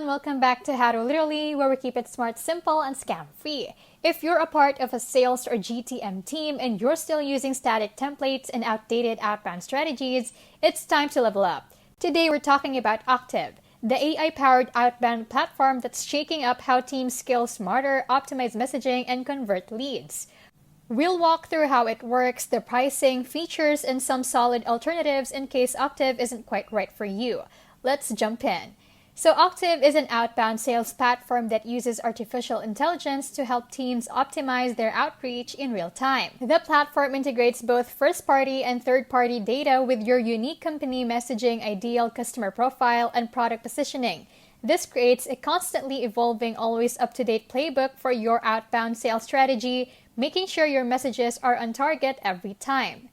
everyone, welcome back to How to Literally, where we keep it smart, simple, and scam-free. If you're a part of a sales or GTM team and you're still using static templates and outdated outbound strategies, it's time to level up. Today we're talking about Octave, the AI-powered outbound platform that's shaking up how teams scale smarter, optimize messaging, and convert leads. We'll walk through how it works, the pricing, features, and some solid alternatives in case Octave isn't quite right for you. Let's jump in. So Octave is an outbound sales platform that uses artificial intelligence to help teams optimize their outreach in real time. The platform integrates both first-party and third-party data with your unique company messaging, ideal customer profile, and product positioning. This creates a constantly evolving, always up-to-date playbook for your outbound sales strategy, making sure your messages are on target every time.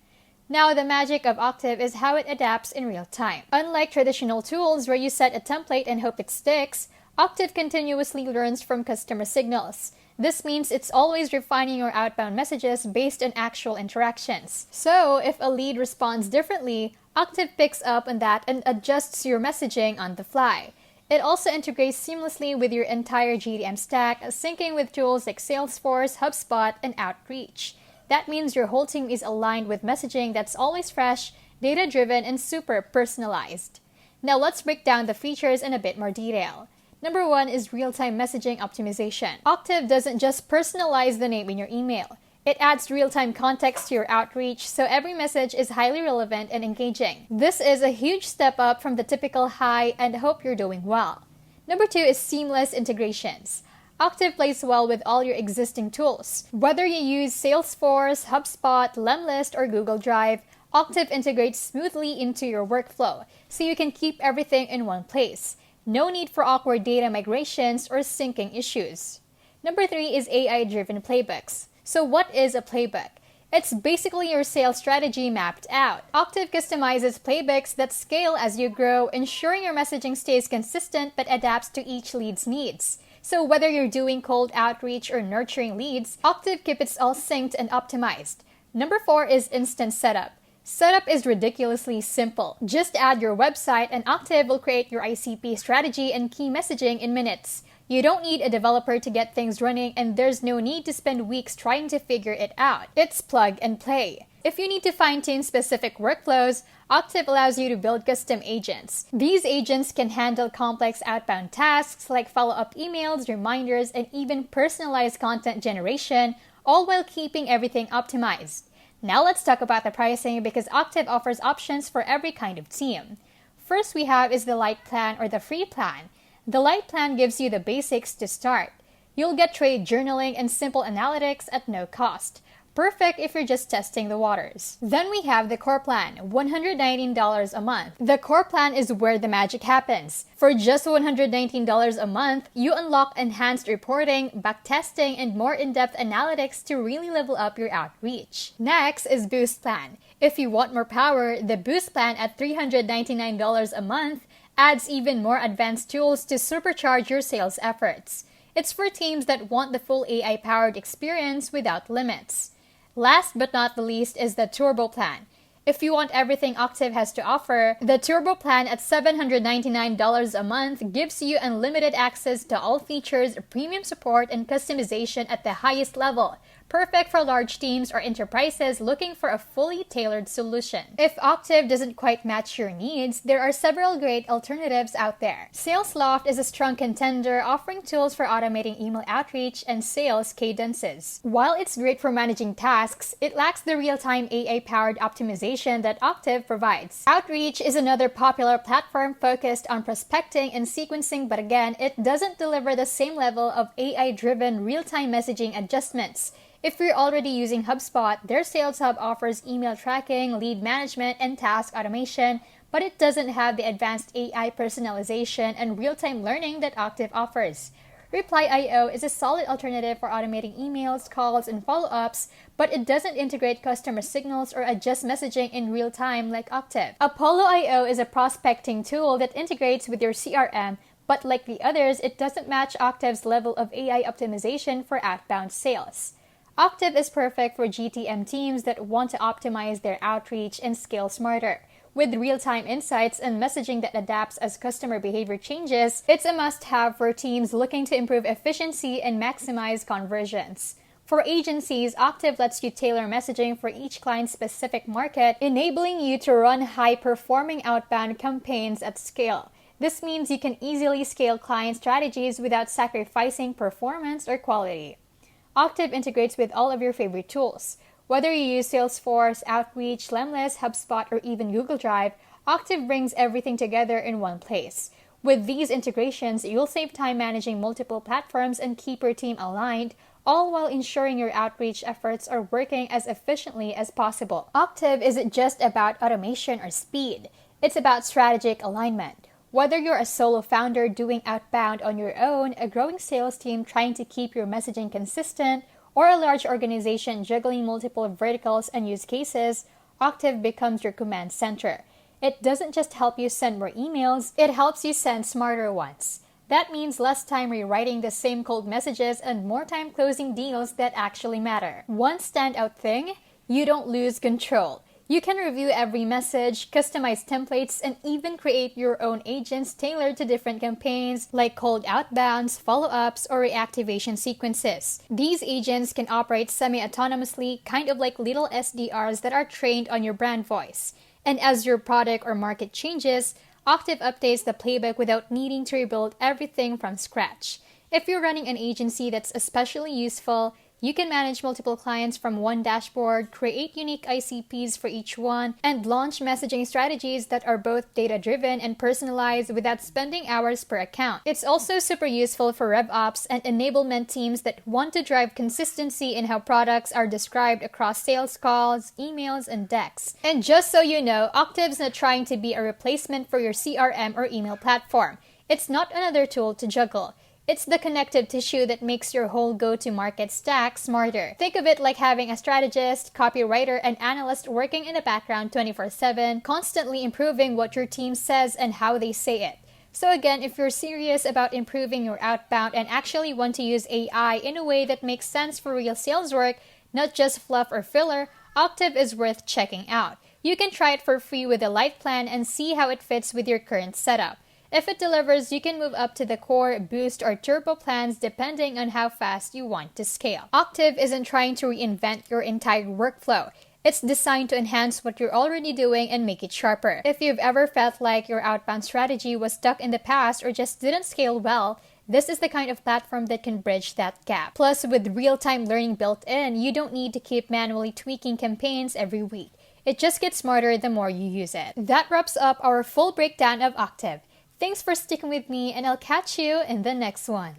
Now, the magic of Octave is how it adapts in real time. Unlike traditional tools where you set a template and hope it sticks, Octave continuously learns from customer signals. This means it's always refining your outbound messages based on actual interactions. So, if a lead responds differently, Octave picks up on that and adjusts your messaging on the fly. It also integrates seamlessly with your entire GTM stack, syncing with tools like Salesforce, HubSpot, and Outreach. That means your whole team is aligned with messaging that's always fresh, data-driven, and super personalized. Now let's break down the features in a bit more detail. Number 1 is real-time messaging optimization. Octave doesn't just personalize the name in your email. It adds real-time context to your outreach, so every message is highly relevant and engaging. This is a huge step up from the typical "hi and hope you're doing well." Number 2 is seamless integrations. Octave plays well with all your existing tools. Whether you use Salesforce, HubSpot, Lemlist, or Google Drive, Octave integrates smoothly into your workflow, so you can keep everything in one place. No need for awkward data migrations or syncing issues. Number 3 is AI-driven playbooks. So what is a playbook? It's basically your sales strategy mapped out. Octave customizes playbooks that scale as you grow, ensuring your messaging stays consistent but adapts to each lead's needs. So whether you're doing cold outreach or nurturing leads, Octave keeps it all synced and optimized. Number 4 is instant setup. Setup is ridiculously simple. Just add your website and Octave will create your ICP strategy and key messaging in minutes. You don't need a developer to get things running, and there's no need to spend weeks trying to figure it out. It's plug and play. If you need to fine-tune specific workflows, Octave allows you to build custom agents. These agents can handle complex outbound tasks like follow-up emails, reminders, and even personalized content generation, all while keeping everything optimized. Now let's talk about the pricing because Octave offers options for every kind of team. First we have is the Lite plan or the free plan. The Lite plan gives you the basics to start. You'll get trade journaling and simple analytics at no cost. Perfect if you're just testing the waters. Then we have the Core plan, $119 a month. The Core plan is where the magic happens. For just $119 a month, you unlock enhanced reporting, backtesting, and more in-depth analytics to really level up your outreach. Next is Boost plan. If you want more power, the Boost plan at $399 a month adds even more advanced tools to supercharge your sales efforts. It's for teams that want the full AI-powered experience without limits. Last but not the least is the Turbo plan. If you want everything Octave has to offer, the Turbo plan at $799 a month gives you unlimited access to all features, premium support, and customization at the highest level. Perfect for large teams or enterprises looking for a fully tailored solution. If Octave doesn't quite match your needs, there are several great alternatives out there. SalesLoft is a strong contender, offering tools for automating email outreach and sales cadences. While it's great for managing tasks, it lacks the real-time AI-powered optimization that Octave provides. Outreach is another popular platform focused on prospecting and sequencing, but again, it doesn't deliver the same level of AI-driven real-time messaging adjustments. If you're already using HubSpot, their Sales Hub offers email tracking, lead management, and task automation, but it doesn't have the advanced AI personalization and real-time learning that Octave offers. Reply.io is a solid alternative for automating emails, calls, and follow-ups, but it doesn't integrate customer signals or adjust messaging in real time like Octave. Apollo.io is a prospecting tool that integrates with your CRM, but like the others, it doesn't match Octave's level of AI optimization for outbound sales. Octave is perfect for GTM teams that want to optimize their outreach and scale smarter. With real-time insights and messaging that adapts as customer behavior changes, it's a must-have for teams looking to improve efficiency and maximize conversions. For agencies, Octave lets you tailor messaging for each client's specific market, enabling you to run high-performing outbound campaigns at scale. This means you can easily scale client strategies without sacrificing performance or quality. Octave integrates with all of your favorite tools. Whether you use Salesforce, Outreach, Lemlist, HubSpot, or even Google Drive, Octave brings everything together in one place. With these integrations, you'll save time managing multiple platforms and keep your team aligned, all while ensuring your outreach efforts are working as efficiently as possible. Octave isn't just about automation or speed. It's about strategic alignment. Whether you're a solo founder doing outbound on your own, a growing sales team trying to keep your messaging consistent, or a large organization juggling multiple verticals and use cases, Octave becomes your command center. It doesn't just help you send more emails, it helps you send smarter ones. That means less time rewriting the same cold messages and more time closing deals that actually matter. One standout thing, you don't lose control. You can review every message, customize templates, and even create your own agents tailored to different campaigns like cold outbounds, follow-ups, or reactivation sequences. These agents can operate semi-autonomously, kind of like little SDRs that are trained on your brand voice. And as your product or market changes, Octave updates the playbook without needing to rebuild everything from scratch. If you're running an agency that's especially useful, you can manage multiple clients from one dashboard, create unique ICPs for each one, and launch messaging strategies that are both data-driven and personalized without spending hours per account. It's also super useful for RevOps and enablement teams that want to drive consistency in how products are described across sales calls, emails, and decks. And just so you know, Octave's not trying to be a replacement for your CRM or email platform. It's not another tool to juggle. It's the connective tissue that makes your whole go-to-market stack smarter. Think of it like having a strategist, copywriter, and analyst working in the background 24/7, constantly improving what your team says and how they say it. So again, if you're serious about improving your outbound and actually want to use AI in a way that makes sense for real sales work, not just fluff or filler, Octave is worth checking out. You can try it for free with a light plan and see how it fits with your current setup. If it delivers, you can move up to the core, boost, or turbo plans depending on how fast you want to scale. Octave isn't trying to reinvent your entire workflow. It's designed to enhance what you're already doing and make it sharper. If you've ever felt like your outbound strategy was stuck in the past or just didn't scale well, this is the kind of platform that can bridge that gap. Plus, with real-time learning built in, you don't need to keep manually tweaking campaigns every week. It just gets smarter the more you use it. That wraps up our full breakdown of Octave. Thanks for sticking with me, and I'll catch you in the next one.